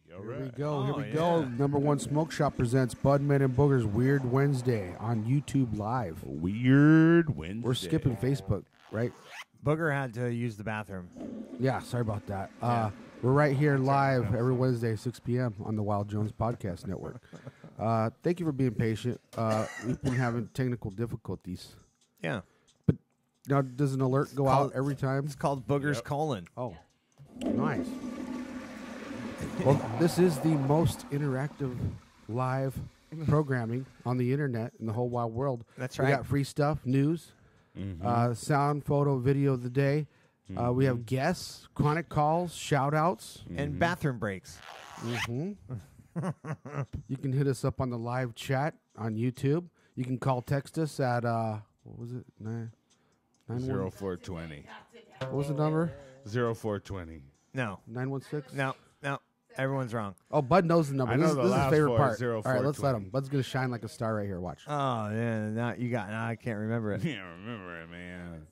Here we go. Oh, Here we go. Number one Smoke Shop presents Budman and Booger's Weird Wednesday on YouTube Live. Weird Wednesday. We're skipping Facebook, right? Booger had to use the bathroom. Yeah, sorry about that. We're right here live every Wednesday, 6 p.m. on the Wild Jones Podcast Network. Thank you for being patient. We've been having technical difficulties. Yeah. But now, does an alert go out every time? It's called Booger's colon. Oh, nice. Well, this is the most interactive live programming on the internet in the whole wide world. That's We right. got free stuff, news, sound, photo, video of the day. We have guests, chronic calls, shout-outs. And bathroom breaks. You can hit us up on the live chat on YouTube. You can call, text us at, what was it? 0420. What was the number? 0420. No. 916? No. Everyone's wrong. Oh, Bud knows the number. I know This the is his last favorite four is part. All right, let's let 0420. him. Bud's going to shine like a star right here. Watch. Oh, yeah. Now I can't remember it. Yeah, remember it, man.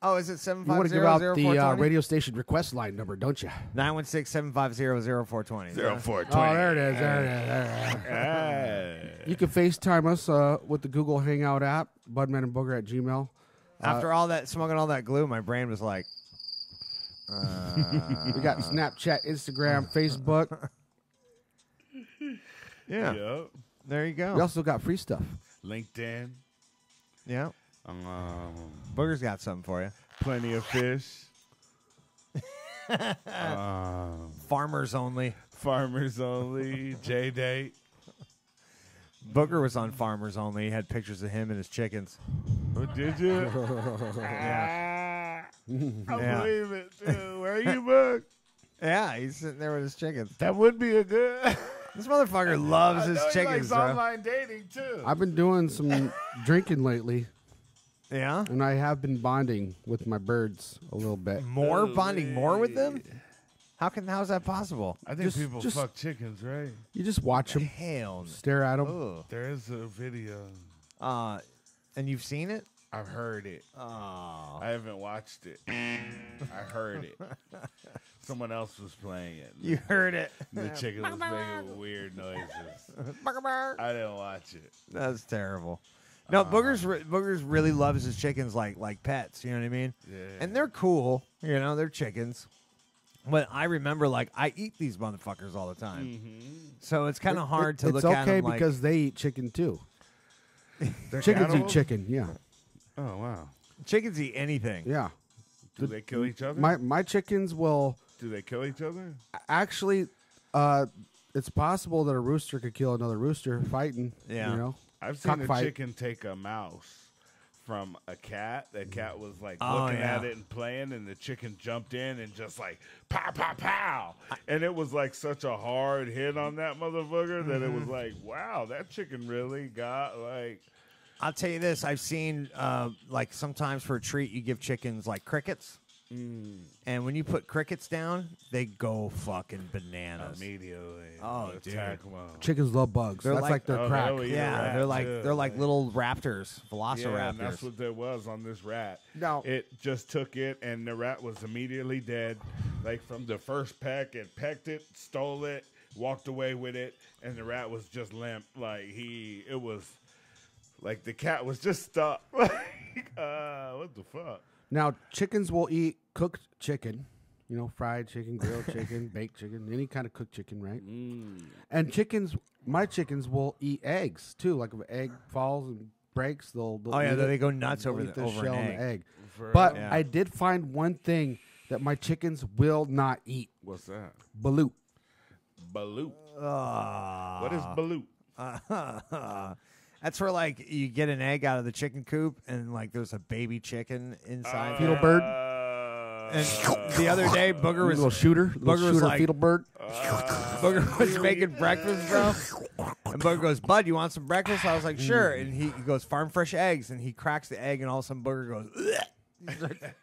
Oh, is it 750-0420? You want to give out the radio station request line number, don't you? 916-750-0420. 0420. Oh, there it is. There it is. You can FaceTime us with the Google Hangout app, Budman and Booger at Gmail. After all that, smoking all that glue, my brain was like, We got Snapchat, Instagram, Facebook. yeah. Yep. There you go. We also got free stuff. LinkedIn. Yeah. Booger's got something for you. Plenty of fish. Farmers only. Farmers only. J-Date. Booger was on Farmers Only. He had pictures of him and his chickens. Oh, did you? Yeah. I Yeah. believe it, too. Where are you, Book? Yeah, he's sitting there with his chickens. That would be a good... This motherfucker loves his I know he chickens, likes bro. online dating, too. I've been doing some drinking lately, Yeah? and I have been bonding with my birds a little bit. More? Bonding more with them? How's that possible? I think Just- people just- fuck chickens, right? You just watch them, Hell stare at them. no. There is a video. And you've seen it? I've heard it. Oh. I haven't watched it. I heard it. Someone else was playing it. You heard it. The chicken was making weird noises. I didn't watch it. That's terrible. No, Boogers really loves his chickens like pets. You know what I mean? Yeah. And they're cool. You know, they're chickens. But I remember, I eat these motherfuckers all the time. So it's kind of hard to look at them. It's okay because they eat chicken too. They're Chickens cattle? eat chicken. Yeah, Oh, wow. Chickens eat anything. yeah. Do they kill each other? My chickens will Do they kill each other? actually. It's possible that a rooster could kill another rooster fighting. Yeah. You know. I've seen a Cockfight. chicken take a mouse from a cat. The cat was looking yeah. at it and playing, and the chicken jumped in and just pow, pow, pow. And it was such a hard hit on that motherfucker that it was wow, that chicken really got I'll tell you this. I've seen, sometimes for a treat, you give chickens, crickets. And when you put crickets down, they go fucking bananas. immediately. Oh, dude. Attack them. Chickens love bugs. They're That's like their crack. hell Yeah, yeah, they're like little raptors, Yeah, velociraptors. and that's what there was on this rat. Now- It just took it, and the rat was immediately dead. From the first peck, it pecked it, stole it, walked away with it, and the rat was just limp. It was the cat was just stuck. What the fuck? Now, chickens will eat cooked chicken, fried chicken, grilled chicken, baked chicken, any kind of cooked chicken, right? And my chickens will eat eggs too. Like if an egg falls and breaks, they'll eat it. they go nuts They'll over eat the shell and an the egg. But But I did find one thing that my chickens will not eat: what's that? balut. Balut. What is balut? That's where you get an egg out of the chicken coop and there's a baby chicken inside. Fetal bird. And the other day, Booger was Little shooter. Booger was like- fetal bird. Booger was making breakfast, bro. And Booger goes, "Bud, you want some breakfast?" I was like, "Sure." And he goes, "Farm fresh eggs." And he cracks the egg, and all of a sudden, Booger goes, "Ugh." He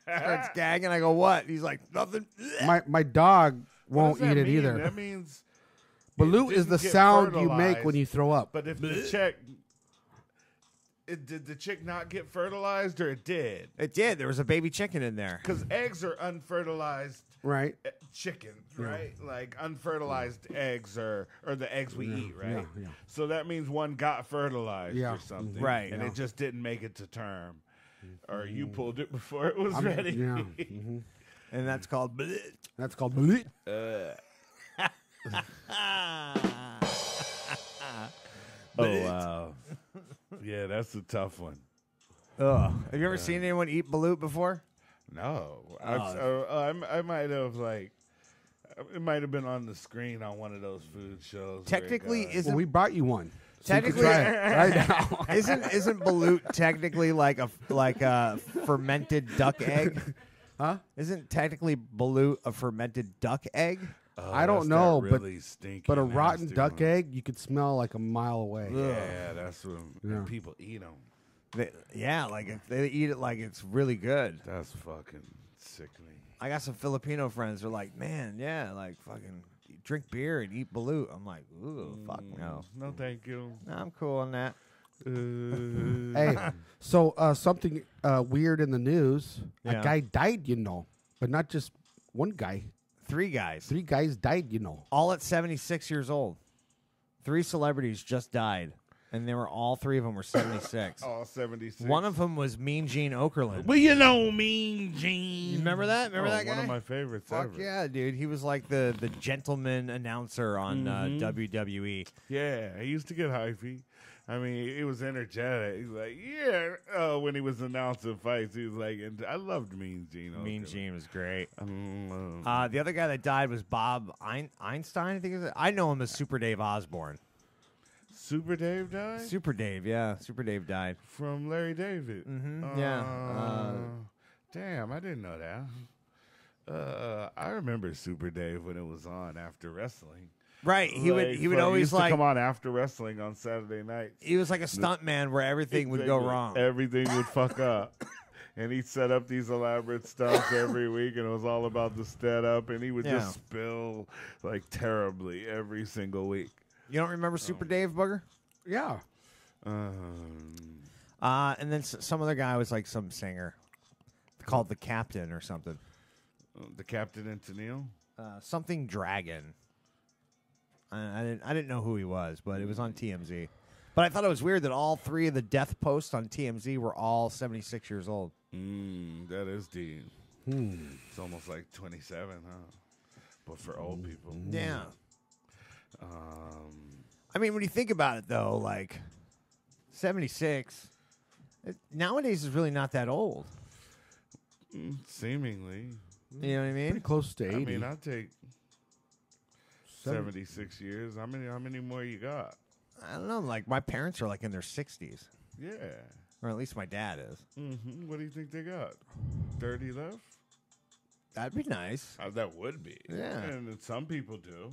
starts gagging. I go, "What?" He's like, "Nothing." My dog What won't does that eat it mean? either. That means Balut is didn't the get sound you make fertilized. when you throw up. But if the chick, did the chick not get fertilized, or it did? It did. There was a baby chicken in there. Because eggs are unfertilized Right. chickens, right? Like unfertilized eggs or the eggs we eat, right? Yeah. So that means one got fertilized Yeah. or something. Right. And Yeah. it just didn't make it to term. Or you pulled it before it was ready. Yeah. And that's called. That's called. Bleep. Oh, wow. Yeah, that's a tough one. Ugh. Have you ever seen anyone eat balut before? No. I might have, like, it might have been on the screen on one of those food shows. Technically, where it isn't Well, we brought you one. So you can Technically- try it right now. isn't balut technically like a fermented duck egg? Huh? Isn't technically balut a fermented duck egg? I don't that's that know, really stinky, but a rotten nasty duck one. egg you could smell like a mile away. Yeah, that's when Yeah. people eat them. They eat it like it's really good. That's fucking sickening. I got some Filipino friends. They're like, man, yeah, like fucking drink beer and eat balut. I'm like, ooh, fuck no. No, thank you. No, I'm cool on that. Hey, so something weird in the news. Yeah. A guy died, but not just one guy. 3 guys, 3 guys died, all at 76 years old. 3 celebrities just died, and they were all 3 of them were 76. All 76. One of them was Mean Gene Okerlund. Well, you know, Mean Gene. You remember that? Remember that guy? One of my favorites Fuck ever. yeah, dude. He was like the gentleman announcer on WWE. Yeah, he used to get hyphy. I mean, he was energetic. He's like, yeah. When he was announcing fights, he was like, and I loved Mean Gene. Mean Gene was great. Mm. The other guy that died was Bob Einstein, I think is it? I know him as Super Dave Osborne. Super Dave died? Super Dave, yeah. Super Dave died. From Larry David. Yeah. Damn, I didn't know that. I remember Super Dave when it was on after wrestling. Right. He would He always used like to come on after wrestling on Saturday nights. he was like a stunt man where everything would go wrong. Everything would fuck up. And he'd set up these elaborate stunts every week, and it was all about the setup, and he would just spill like terribly every single week. You don't remember Super Dave, Booger? Yeah. And then some other guy was like some singer called the Captain or something. The Captain and Tennille? Something Dragon. I didn't know who he was, but it was on TMZ. But I thought it was weird that all 3 of the death posts on TMZ were all 76 years old. That is deep. It's almost like 27, huh? But for old people. Yeah. I mean, when you think about it, though, like 76 nowadays is really not that old. Seemingly. You know what I mean? Pretty close to 80. I mean, I'd take 76 years. How many more you got? I don't know. Like my parents are like in their 60s, Yeah. or at least my dad is. What do you think they got? 30 left? That'd be nice. That would be. Yeah. And then some people do.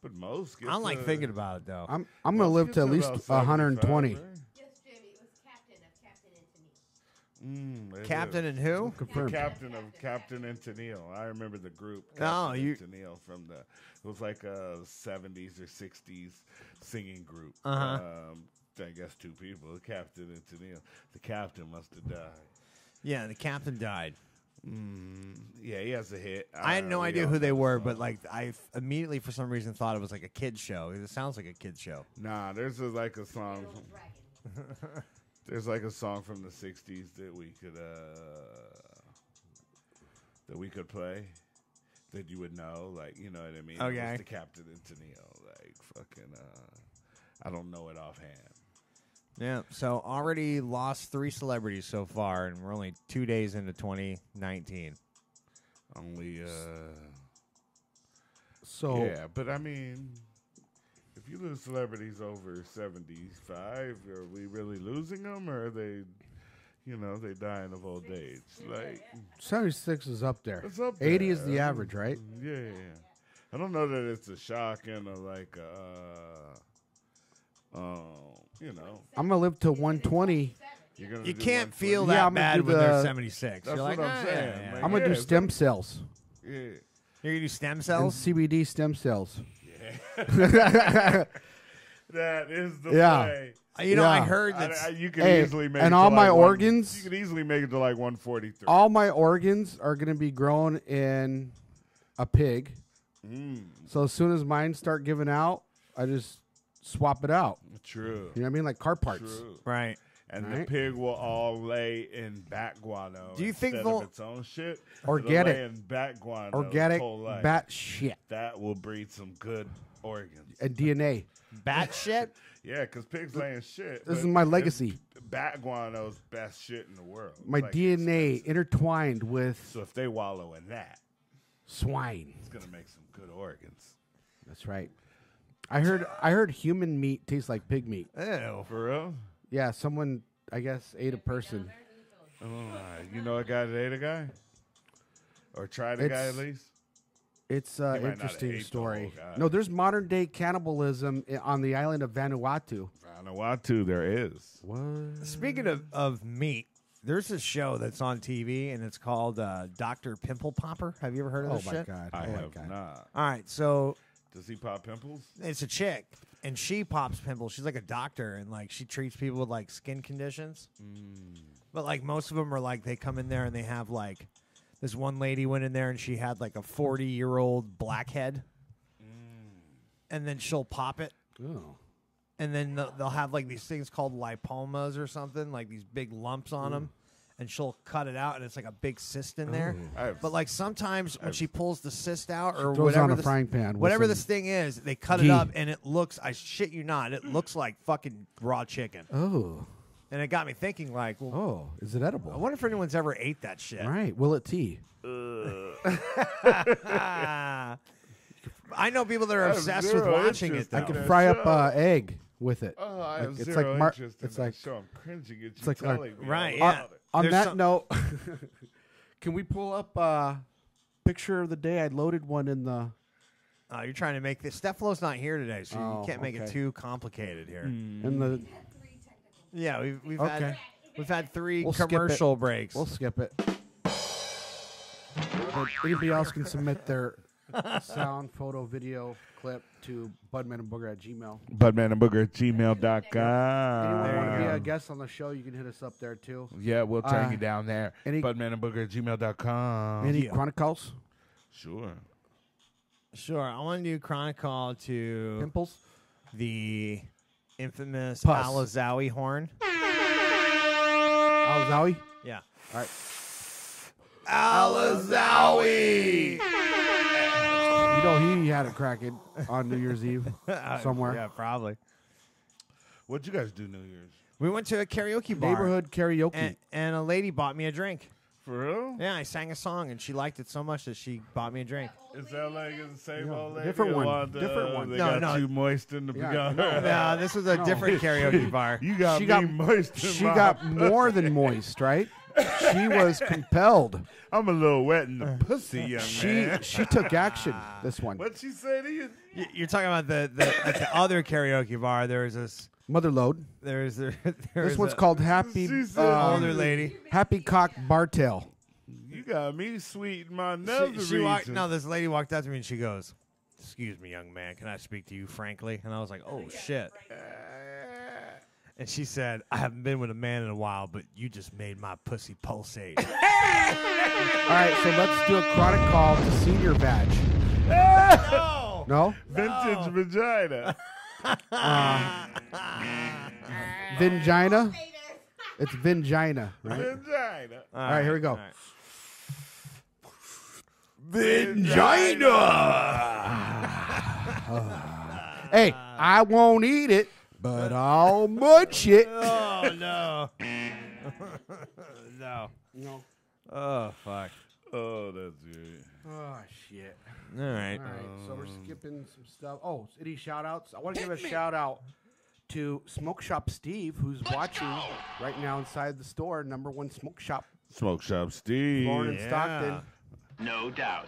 But most get I don't to, like thinking about it though. I'm gonna live get to at least about 120. 75, right? Yes, Jimmy, it was Captain and Tennille. It Captain is. and who? The Confirmed. captain of Captain and Tennille. I remember the group. Oh, Captain you- and Tennille from the. It was like a 70s or 60s singing group. Uh-huh. I guess 2 people, the Captain and Tennille. The captain must have died. Yeah, the captain died. Yeah, he has a hit. I had no We idea all who they know the were, song. but like I immediately for some reason thought it was like a kid's show. It sounds like a kid's show. Nah, there's like a song. Little Dragon. There's like a song from the '60s that we could play, that you would know, like, you know what I mean? It Okay. was the Captain and Tennille, like fucking. I don't know it offhand. Yeah. So already lost 3 celebrities so far, and we're only 2 days into 2019. Only. So Yeah, but I mean, if you lose celebrities over 75, are we really losing them, or are they? They dying of old age. Like 76 is up there. it's up 80 is there. the average, right? Yeah. I don't know that it's a shock and a like I'm gonna live to 120. you're gonna You do can't 120. feel Yeah, that I'm gonna bad do when they're the- 76. That's You're like, what I'm "Ah, saying. yeah, yeah." Like, I'm gonna do it's stem like- cells Yeah. You're gonna do stem and cells. CBD stem cells. That is the Yeah. play. You know, I Yeah. heard that. You can Hey, easily make and it all to my like organs- You could easily make it to like 143. All my organs are gonna be grown in a pig. So as soon as mine start giving out, I just swap it out. True. You know what I mean? Like car parts. True. Right. And Right. the pig will all lay in bat guano. Do you think instead they'll- of its own shit? Organic. It'll lay in bat guano. Organic its whole life. bat shit That will breed some good organs. and DNA. Bat shit? Yeah, because pigs laying shit. This but is my it's legacy. Bat guano's best shit in the world. My Like, DNA it's- intertwined with So if they wallow in that, swine. it's gonna make some good organs. That's right. I heard human meat tastes like pig meat. Ew. For real? Yeah, someone I guess ate a person. Oh, you know a guy that ate a guy, or tried a guy at It's- least. It's might an not have interesting ate the story. whole guy. No, there's modern day cannibalism on the island of Vanuatu. Vanuatu, there is. What? Speaking of meat, there's a show that's on TV, and it's called Dr. Pimple Popper. Have you ever heard of Oh this my shit? god! I oh my have god! not. All right, so Does he pop pimples? it's a chick, and she pops pimples. She's like a doctor, and like she treats people with like skin conditions. But like most of them are like they come in there and they have like this one lady went in there and she had like a 40-year-old blackhead, and then she'll pop it, Oh. and then they'll have like these things called lipomas or something, like these big lumps on them, and she'll cut it out, and it's like a big cyst in there. I've- But like sometimes when she pulls the cyst out or throws whatever on a this, frying pan with whatever some this thing is, they cut ghee. it up, and it looks, I shit you not, it looks like fucking raw chicken. Oh. And it got me thinking, like, well, Oh. Is it edible? I wonder if anyone's ever ate that shit. Right. Will it tea? I know people that are I have obsessed with zero watching it. interest Though. I can that fry up show. egg with it. Oh, I Like, have it's zero like mar- interest in it's that like- show. I'm cringing at you like our- telling me. Right, all yeah. about it. On There's that some- note, can we pull up picture of the day? I loaded one in the. You're trying to make this. Steph-Flo's not here today, so Oh, you can't make it okay. too complicated here. In the. Yeah, we've Okay. had 3 We'll skip it. commercial breaks. We'll skip it. But anybody else can submit their sound, photo, video clip to Budman and Booger at Gmail. Budman and Booger at gmail.com. Anyone want to be go. a guest on the show? You can hit us up there too. Yeah, we'll track you down there. any- Budman and Booger at gmail.com. Any Yeah. chronicles? Sure. Sure, I want to do Chronicle to Pimples? the infamous Pus. Alazawi horn. Alzawi? Yeah. All right. Alazawi! You know he had it cracking on New Year's Eve somewhere. Yeah, probably. What'd you guys do New Year's? We went to a karaoke bar. Neighborhood karaoke. And a lady bought me a drink. For real? Yeah, I sang a song, and she liked it so much that she bought me a drink. Is that like the same No, old lady? different one. Wanda, Different one. They No, got no. you moist in the Yeah, beginning. no. No, this was a No. different karaoke bar. You got She me got- moist in She my got more than moist, right? She was compelled. I'm a little wet in the pussy, young man. She took action. This one. What'd she say to you? You're talking about the at the other karaoke bar. There's this. Motherload. There's This one's called Happy She said- older lady. Happy Cock Bartail. You got me sweet in my She nether walked. region. No, this lady walked up to me and she goes, "Excuse me, young man, can I speak to you frankly?" And I was like, "Oh shit." And she said, "I haven't been with a man in a while, but you just made my pussy pulsate." All right, so let's do a chronic call to senior badge. No. No? Vintage vagina. Vingina? It's Vingina, right? Vagina. All right, here we go. All right. Hey, I won't eat it, but I'll munch it. Oh no. No. No. Oh fuck. Oh, that's good. Oh, shit. All right. All right, so we're skipping some stuff. Oh, any shout outs? I want to give a shout out to Smoke Shop Steve, who's watching right now inside the store, #1 smoke shop, Smoke Shop Steve. Lauren and Yeah. Stockton. No doubt.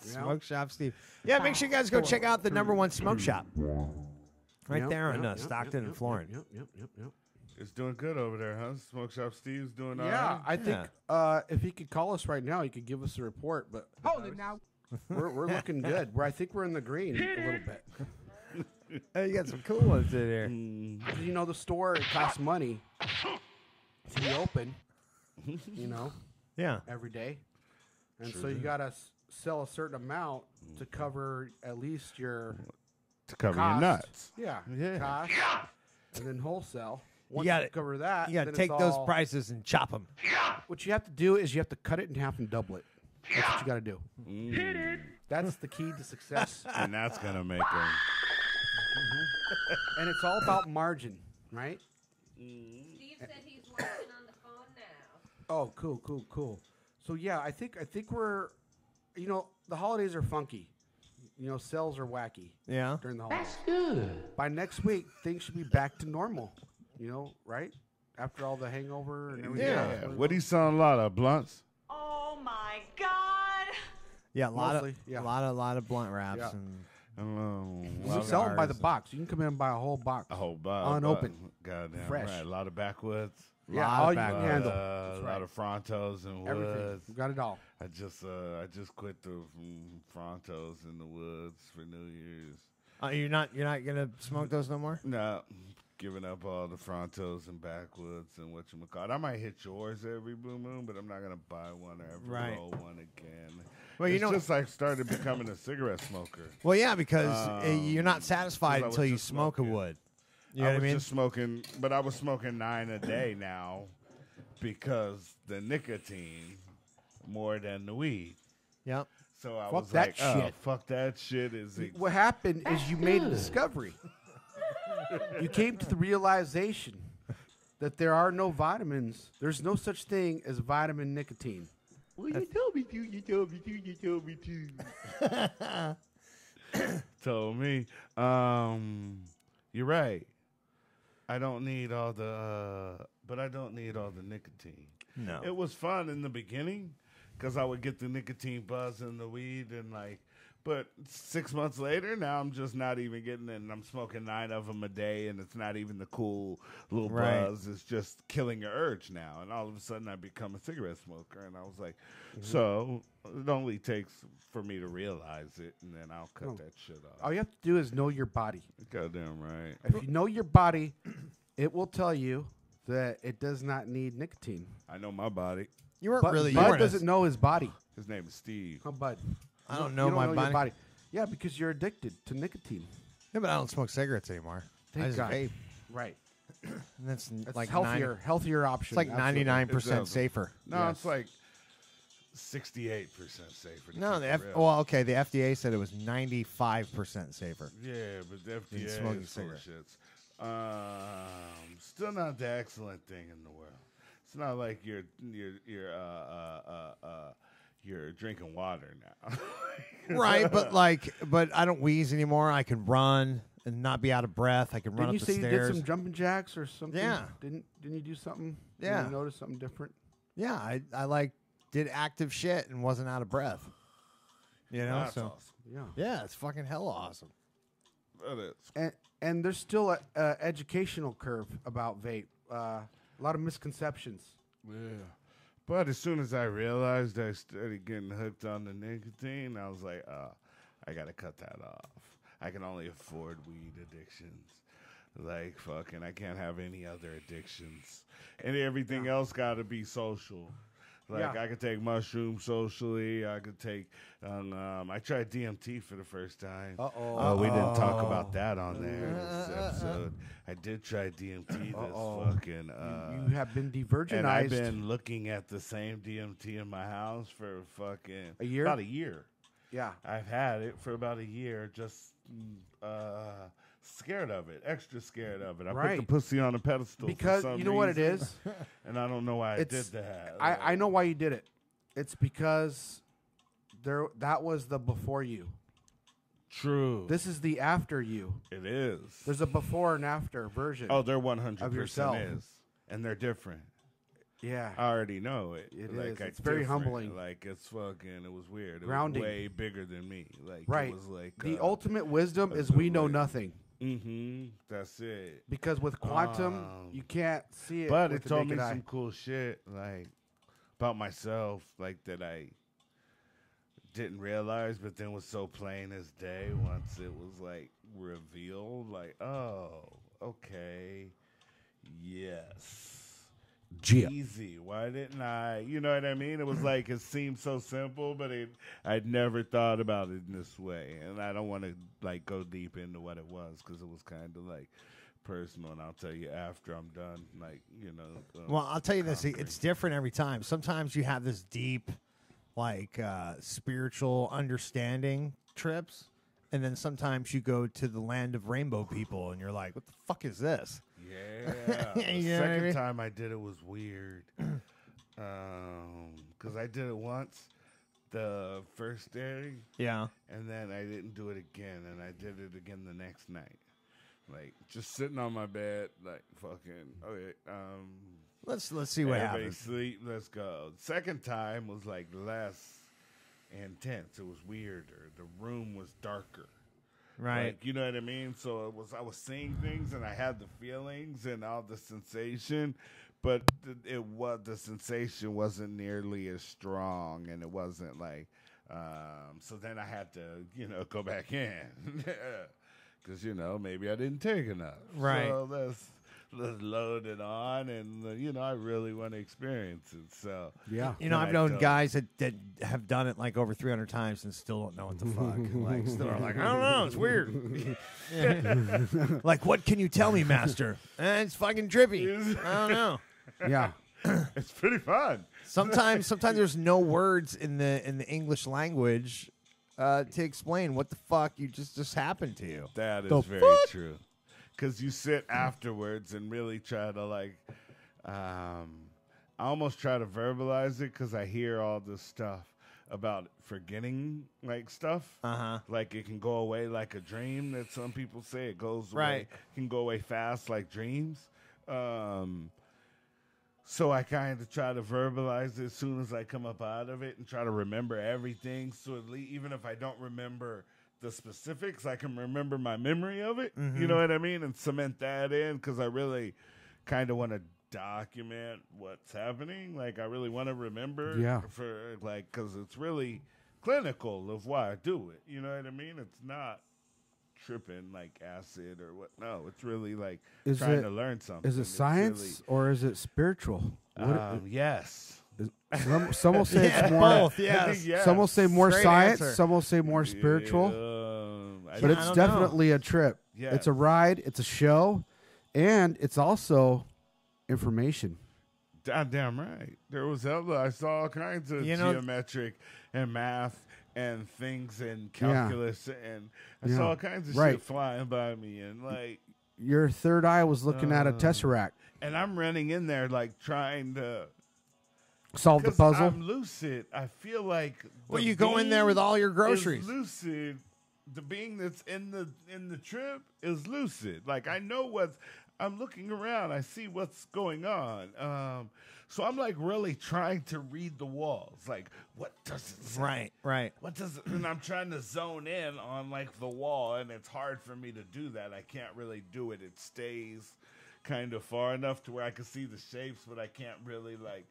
Smoke Shop Steve. Yeah, make sure you guys go check out the #1 smoke shop. Right Yep, there in yep, yep, Stockton yep, and Florence. Yep. It's doing good over there, huh? Smoke Shop Steve's doing all Yeah, right. I think if he could call us right now, he could give us a report. But hold it now. We're looking good. I think we're in the green a little bit. Hey, you got some cool ones in there. You know, the store, it costs money to be open, you know, Yeah. every day. And so you got to sell a certain amount to cover at least your To cover cost. your nuts. Yeah, Yeah. cost, and then wholesale. Once you, gotta- cover that, You got to then take it's those all- prices and chop them. What you have to do is you have to cut it in half and double it. That's what you got to do. That's the key to success, And that's going to make them. and it's all about margin, right? Steve said he's working on the phone now. Oh, cool. So yeah, I think we're, the holidays are funky. Sales are wacky Yeah. during the holidays. That's good. By next week, things should be back to normal. Right? After all the hangover and everything. Yeah. else. What he's selling a lot of blunts? Oh my God! Yeah, a lot Mostly, yeah. a lot of blunt wraps Yeah. and We sell them by the box. You can come in and buy a whole box. A whole box. Unopened. Goddamn Fresh. right. A lot of backwoods. Yeah, lot all of you can back- handle. A That's lot right. of Frontos and Everything. woods. We got it all. I just quit the Frontos in the woods for New Year's. you're not gonna smoke those no more. No, giving up all the Frontos and backwoods and whatchamacallit. I might hit yours every blue moon, but I'm not gonna buy one or ever Right. roll one again. Well, It's just like started becoming a cigarette smoker. Well, yeah, because you're not satisfied 'cause I was until you just smoke a smoking. wood. You know I what I was mean? just smoking, but I was smoking 9 a day now because the nicotine more than the weed. Yep. So I Fuck was that like, oh, shit. fuck that shit. What happened is you made a discovery. You came to the realization that there are no vitamins. There's no such thing as vitamin nicotine. Well, you told me to. Told me. You're right. I don't need all the, but I don't need all the nicotine. No. It was fun in the beginning because I would get the nicotine buzz in the weed and but 6 months later, now I'm just not even getting it. And I'm smoking 9 of them a day, and it's not even the cool little Right. buzz. It's just killing your urge now. And all of a sudden, I become a cigarette smoker. And I was like, so it only takes for me to realize it, and then I'll cut that shit off. All you have to do is know your body. Goddamn right. If you know your body, it will tell you that it does not need nicotine. I know my body. You weren't But really. you Bud weren't doesn't know his body. His name is Steve. Huh, Bud? I You don't know you my your body. Yeah, because you're addicted to nicotine. Yeah, but I don't smoke cigarettes anymore. I Thank just God. vape. Right. And that's That's like healthier option. It's like absolutely. 99% It's, safer. No, Yes. it's like 68% safer. to No, keep the it real. well, okay. The FDA said it was 95% safer. Yeah, but the FDA Than smoking is full of cigarettes. shits. Still not the excellent thing in the world. It's not like you're drinking water now. Right, but I don't wheeze anymore. I can run and not be out of breath. I can run Didn't you up say the you stairs. did some jumping jacks or something? Yeah. Didn't you do something? Yeah. Did you notice something different? Yeah, I did active shit and wasn't out of breath. You know, That's so awesome. yeah, it's fucking hella awesome. That is. And there's still a educational curve about vape. A lot of misconceptions. Yeah. But as soon as I realized I started getting hooked on the nicotine, I was like, I got to cut that off. I can only afford weed addictions. Like, fucking, I can't have any other addictions. And everything else got to be social. Like, Yeah. I could take mushrooms socially. I could take, I tried DMT for the first time. Uh-oh. We didn't talk about that on there this episode. I did try DMT this fucking. You have been devirginized. And I've been looking at the same DMT in my house for fucking A year? About a year. Yeah. I've had it for about a year, just scared of it, extra scared of it. I Right. put the pussy on a pedestal Because for some you know what it reason, is? and I don't know why I did It's- that. I know why you did it. It's because that was the before you. True. This is the after you. It is. There's a before and after version. Oh, they're 100% of yourself. is, and they're different. yeah. I already know it. It like, is. I It's very different. humbling. Like it's fucking. It was weird. It Grounding. was way bigger than me. Like Right. It was like The ultimate wisdom is we know nothing. Mm-hmm. That's it. Because with quantum, you can't see it. But with it the told me naked eye. some cool shit, like about myself, like that I didn't realize, but then was so plain as day once it was like revealed. Like, oh, okay, yes, Jip. easy? Why didn't I? You know what I mean? It was like it seemed so simple, but I'd never thought about it in this way, and I don't want to like go deep into what it was because it was kind of like personal, and I'll tell you after I'm done. Like Well, I'll tell you this: it's different every time. Sometimes you have this deep, like spiritual understanding trips, and then sometimes you go to the land of rainbow people, and you're like, "What the fuck is this?" Yeah. The You know what I second mean? time I did it was weird. Because I did it once, the first day, Yeah. and then I didn't do it again, and I did it again the next night. Like, just sitting on my bed, like, fucking, okay, Let's see what everybody happens. sleep, let's go. The second time was, like, less intense. It was weirder. The room was darker. Right. Like, you know what I mean? So I was seeing things and I had the feelings and all the sensation, but the sensation wasn't nearly as strong, and it wasn't like so then I had to, go back in. Cuz maybe I didn't take enough. Right. So let's load it on, and I really want to experience it. So Yeah. I've known guys that have done it like over 300 times and still don't know what the fuck. Like, still are like, I don't know, it's weird. Yeah. Like, what can you tell me, master? It's fucking trippy. I don't know. Yeah. it's pretty fun. Sometimes there's no words in the English language to explain what the fuck you just happened to you. That is The very fuck? true. Because you sit afterwards and really try to, like, I almost try to verbalize it because I hear all this stuff about forgetting, like, stuff. Uh-huh. Like, it can go away like a dream that some people say. It goes away. Right. Can go away fast like dreams. So I kind of try to verbalize it as soon as I come up out of it and try to remember everything. So at least, even if I don't remember the specifics, I can remember my memory of it. Mm-hmm. You know what I mean? And cement that in because I really kind of want to document what's happening. Like, I really want to remember. Yeah. Because it's really clinical of why I do it. You know what I mean? It's not tripping like acid or what. No, it's really like trying to learn something. Is it It's science or is it spiritual? really, yes. Some will say it's more. Both, yes. Yes. Some will say more Straight science. answer. Some will say more spiritual. But I it's don't definitely a trip. Yeah. It's a ride. It's a show, and it's also information. Damn right. There was I saw all kinds of geometric and math and things and calculus and I saw all kinds of shit flying by me and like Your third eye was looking at a tesseract. and I'm running in there like trying to Solve the 'cause puzzle. I'm lucid. I feel like Well, the you go in there being with all your is groceries. lucid. The being that's in the trip is lucid. Like I know I'm looking around. I see what's going on. So I'm like really trying to read the walls. Like what does it say? Right. What does it? And I'm trying to zone in on like the wall, and it's hard for me to do that. I can't really do it. It stays kind of far enough to where I can see the shapes, but I can't really like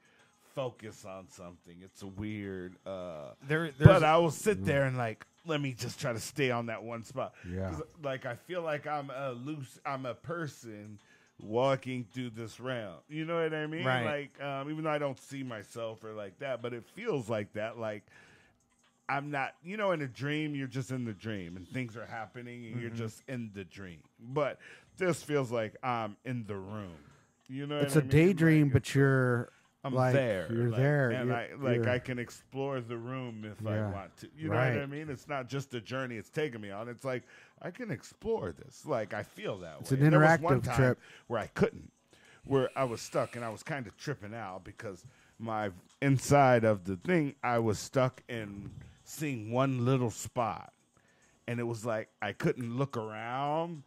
focus on something. It's a weird. But I will sit there and like let me just try to stay on that one spot. Yeah. 'Cause, like I feel like I'm a person walking through this realm. You know what I mean? Right. Like even though I don't see myself or like that, but it feels like that. Like I'm not. In a dream, you're just in the dream and things are happening and you're just in the dream. But this feels like I'm in the room. You know, It's what a I mean? daydream, Like, but you're I'm like, there. You're like, there. And You're- I can explore the room if I Yeah. want to. You know Right. what I mean? It's not just the journey it's taking me on. It's like I can explore this. Like I feel that It's way. an And there was one interactive time trip. where I couldn't, where I was stuck and I was kind of tripping out because my inside of the thing I was stuck in seeing one little spot, and it was like I couldn't look around.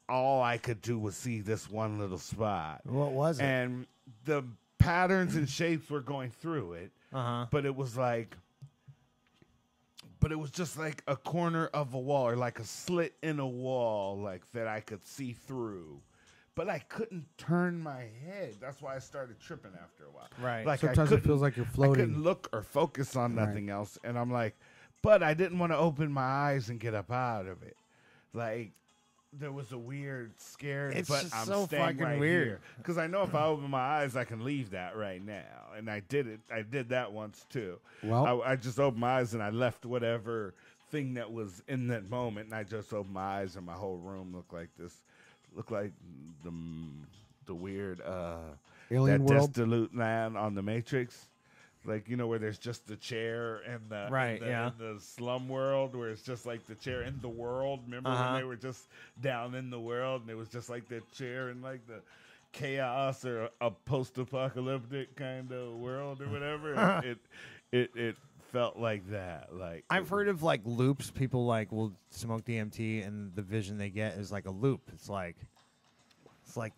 All I could do was see this one little spot. What was it? And the patterns and shapes were going through it, but it was just like a corner of a wall or like a slit in a wall, like that I could see through. But I couldn't turn my head. That's why I started tripping after a while. Right. Like Sometimes it feels like you're I floating. couldn't look or focus on nothing else, and I'm like, but I didn't want to open my eyes and get up out of it. Like there was a weird, scared, It's but just I'm so staying fucking right weird. Because I know if I open my eyes, I can leave that right now. And I did it. I did that once, too. Well- I just opened my eyes and I left whatever thing that was in that moment. And I just opened my eyes and my whole room looked like this. Looked like the weird Alien that world? desolate land on the Matrix. Like, you know, where there's just the chair and the Right, in the, yeah. in the slum world where it's just like the chair in the world. Remember when they were just down in the world and it was just like the chair in like the chaos or a post-apocalyptic kind of world or whatever. It felt like that. Like I've heard of like loops. People like will smoke DMT and the vision they get is like a loop. It's like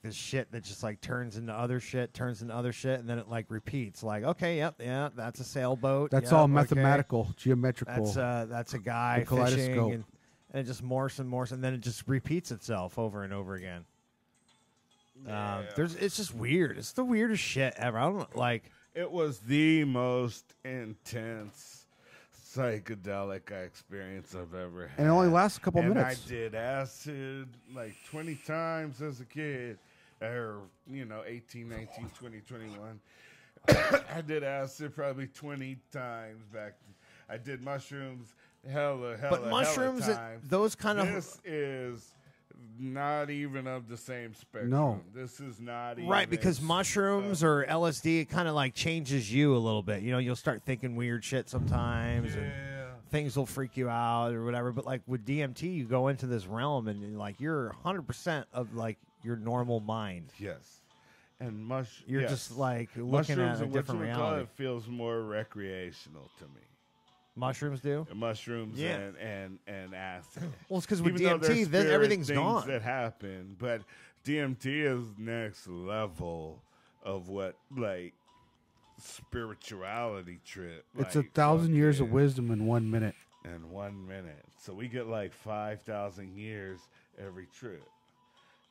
this shit that just like turns into other shit, and then it like repeats. Like, okay, yeah, that's a sailboat. That's yep, all okay. mathematical, geometrical. That's a guy The kaleidoscope. fishing, and it just morphs and morphs, and then it just repeats itself over and over again. It's just weird. It's the weirdest shit ever. I don't like. it was the most intense psychedelic experience I've ever had. And it only lasts a couple and minutes. I did acid like 20 times as a kid. Or, 18, 19, 20, 21. I did acid probably 20 times back. I did mushrooms hella But mushrooms, times. those kind of. This is not even of the same spectrum. No. This is not even. Right, because mushrooms or LSD, it kind of like changes you a little bit. You'll start thinking weird shit sometimes, and things will freak you out or whatever. But like with DMT, you go into this realm and like you're 100% of like your normal mind. Yes. And You're just like looking at a different reality. It feels more recreational to me. Mushrooms do? Mushrooms Yeah. and acid. Well, it's because with Even though there's DMT, spirit everything's things gone. that happen, but DMT is next level of what like spirituality trip. It's like, 1,000 years of fucking- wisdom in 1 minute. in 1 minute. So we get like 5,000 years every trip.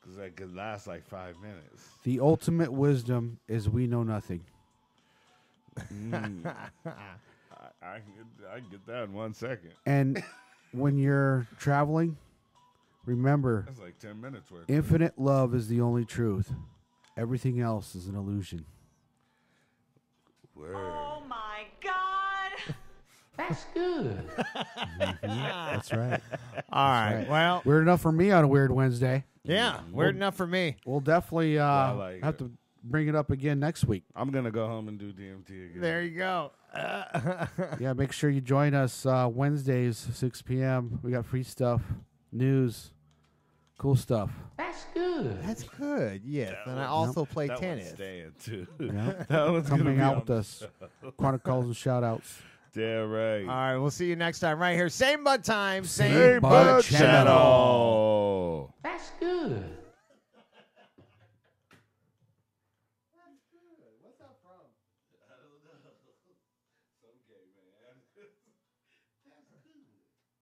Because that could last like 5 minutes. The ultimate wisdom is we know nothing. I can get that in 1 second. And when you're traveling, remember, That's like 10 minutes worth. infinite love is the only truth. Everything else is an illusion. Word. Oh my God! That's good. That's right. All right. Well, Weird enough for me on a Weird Wednesday. yeah, weird enough for me. We'll definitely I like have it. to bring it up again next week. I'm going to go home and do DMT again. There you go. Yeah, make sure you join us Wednesdays, 6 p.m. We got free stuff, news, cool stuff. That's good. That's good. Yes. And I also play that tennis. one's staying too. Yeah. That one's Come gonna hang be out on with us. Chronic calls and shout outs. Damn right. All right. We'll see you next time right here. Same bud time. Same Same bud Bud channel. channel. That's good.